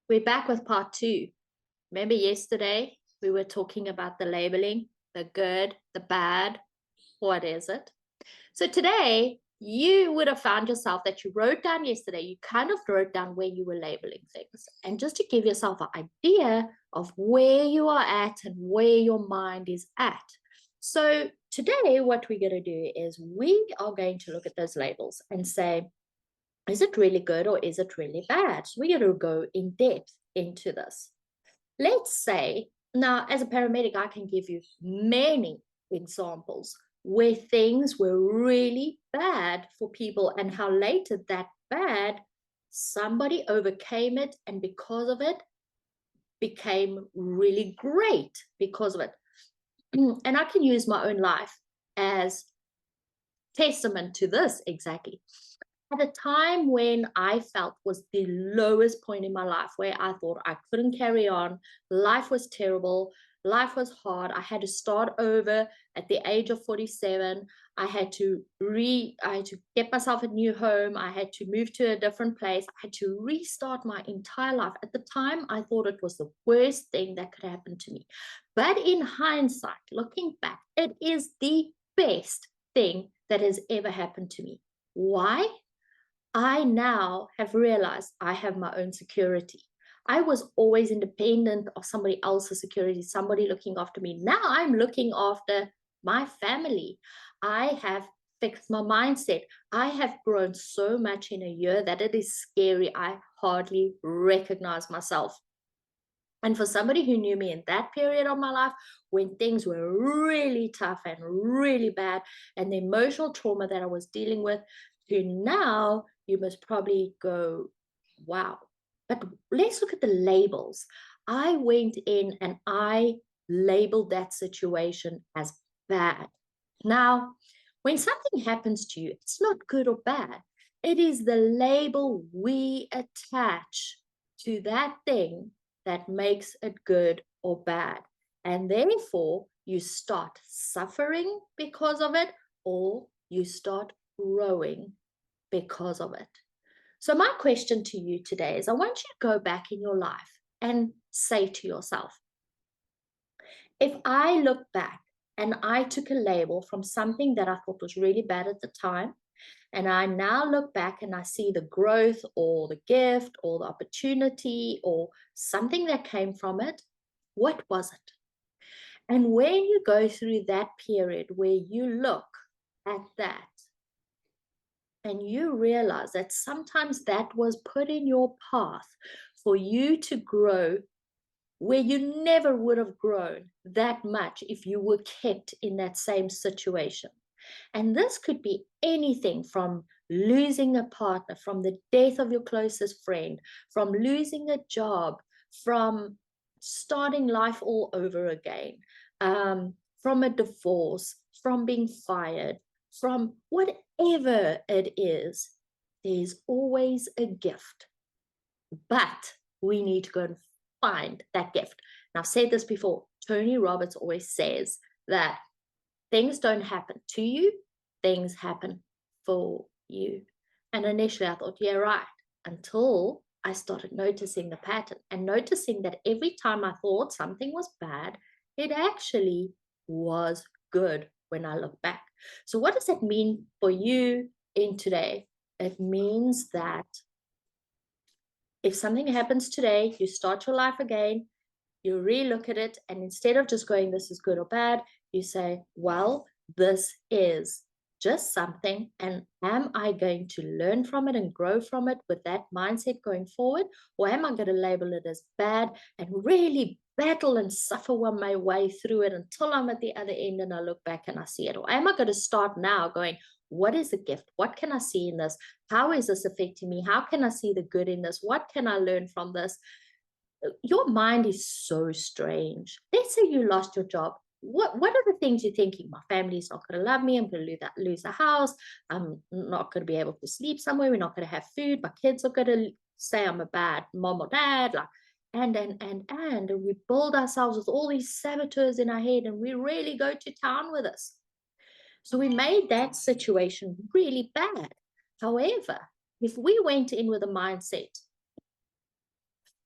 We're back with part two. Remember yesterday we were talking about the labeling, the good, the bad. What is it? So today you would have found yourself that you wrote down yesterday, you kind of wrote down where you were labeling things. And just to give yourself an idea of where you are at and where your mind is at. So today what we're going to do is we are going to look at those labels and say, is it really good or is it really bad? So we're going to go in depth into this. Let's say, now as a paramedic, I can give you many examples where things were really bad for people and how later that bad, somebody overcame it and because of it became really great because of it. And I can use my own life as testament to this exactly. At a time when I felt was the lowest point in my life, where I thought I couldn't carry on, life was terrible, life was hard. I had to start over at the age of 47. I had to get myself a new home. I had to move to a different place. I had to restart my entire life. At the time, I thought it was the worst thing that could happen to me. But in hindsight, looking back, it is the best thing that has ever happened to me. Why? I now have realized I have my own security. I was always independent of somebody else's security, somebody looking after me. Now I'm looking after my family. I have fixed my mindset. I have grown so much in a year that it is scary. I hardly recognize myself. And for somebody who knew me in that period of my life, when things were really tough and really bad, and the emotional trauma that I was dealing with, to now, you must probably go, wow. But let's look at the labels. I went in and I labeled that situation as bad. Now, when something happens to you, it's not good or bad. It is the label we attach to that thing that makes it good or bad. And therefore, you start suffering because of it, or you start growing because of it. So, my question to you today is I want you to go back in your life and say to yourself, if I look back and I took a label from something that I thought was really bad at the time, and I now look back and I see the growth or the gift or the opportunity or something that came from it, what was it? And when you go through that period where you look at that and you realize that sometimes that was put in your path for you to grow where you never would have grown that much if you were kept in that same situation. And this could be anything from losing a partner, from the death of your closest friend, from losing a job, from starting life all over again, from a divorce, from being fired, from whatever it is. There's always a gift. But we need to go and find that gift. And I've said this before. Tony Robbins always says that things don't happen to you, things happen for you. And initially I thought, yeah, right, until I started noticing the pattern and noticing that every time I thought something was bad, it actually was good when I look back. So what does that mean for you in today? It means that if something happens today, you start your life again, you relook at it, and instead of just going, this is good or bad, you say, well, this is just something, and am I going to learn from it and grow from it with that mindset going forward? Or am I going to label it as bad and really battle and suffer my way through it until I'm at the other end and I look back and I see it? Or am I going to start now going, what is the gift? What can I see in this? How is this affecting me? How can I see the good in this? What can I learn from this? Your mind is so strange. Let's say you lost your job. What are the things you're thinking? My family's not going to love me. I'm going to lose a house. I'm not going to be able to sleep somewhere. We're not going to have food. My kids are going to say I'm a bad mom or dad. Like, and we build ourselves with all these saboteurs in our head, and we really go to town with us. So we made that situation really bad. However, if we went in with a mindset,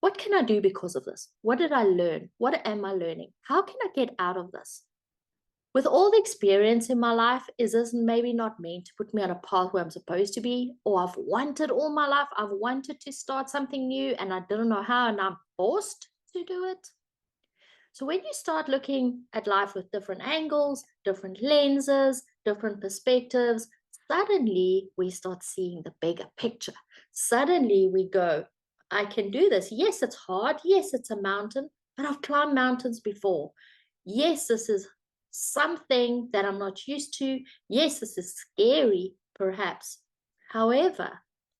What can I do because of this? What did I learn? What am I learning? How can I get out of this? With all the experience in my life, is this maybe not meant to put me on a path where I'm supposed to be? Or I've wanted all my life, I've wanted to start something new and I didn't know how, and I'm forced to do it. So when you start looking at life with different angles, different lenses, different perspectives, suddenly we start seeing the bigger picture. Suddenly we go, I can do this. Yes, it's hard. Yes, it's a mountain, but I've climbed mountains before. Yes, this is something that I'm not used to. Yes, this is scary, perhaps. However,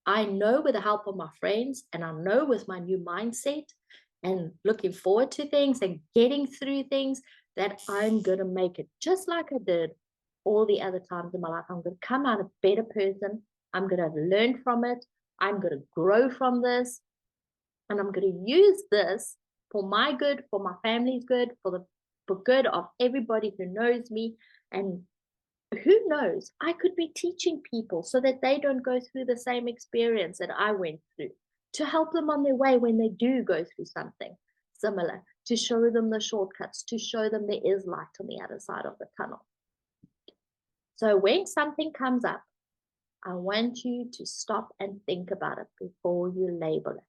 I know with the help of my friends and I know with my new mindset and looking forward to things and getting through things that I'm going to make it just like I did all the other times in my life. I'm going to come out a better person. I'm going to learn from it. I'm going to grow from this. And I'm going to use this for my good, for my family's good, for good of everybody who knows me. And who knows, I could be teaching people so that they don't go through the same experience that I went through, to help them on their way when they do go through something similar, to show them the shortcuts, to show them there is light on the other side of the tunnel. So when something comes up, I want you to stop and think about it before you label it,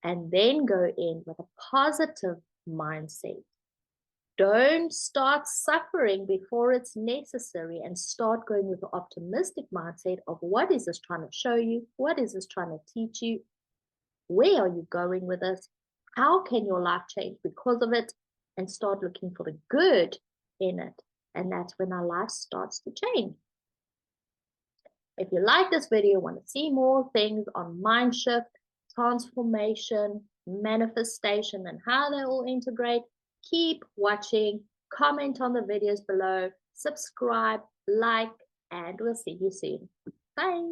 and then go in with a positive mindset. Don't start suffering before it's necessary, and start going with an optimistic mindset of what is this trying to show you? What is this trying to teach you? Where are you going with this? How can your life change because of it? And start looking for the good in it. And that's when our life starts to change. If you like this video, want to see more things on mind shift, transformation, manifestation, and how they all integrate, keep watching, comment on the videos below, subscribe, like, and we'll see you soon. Bye.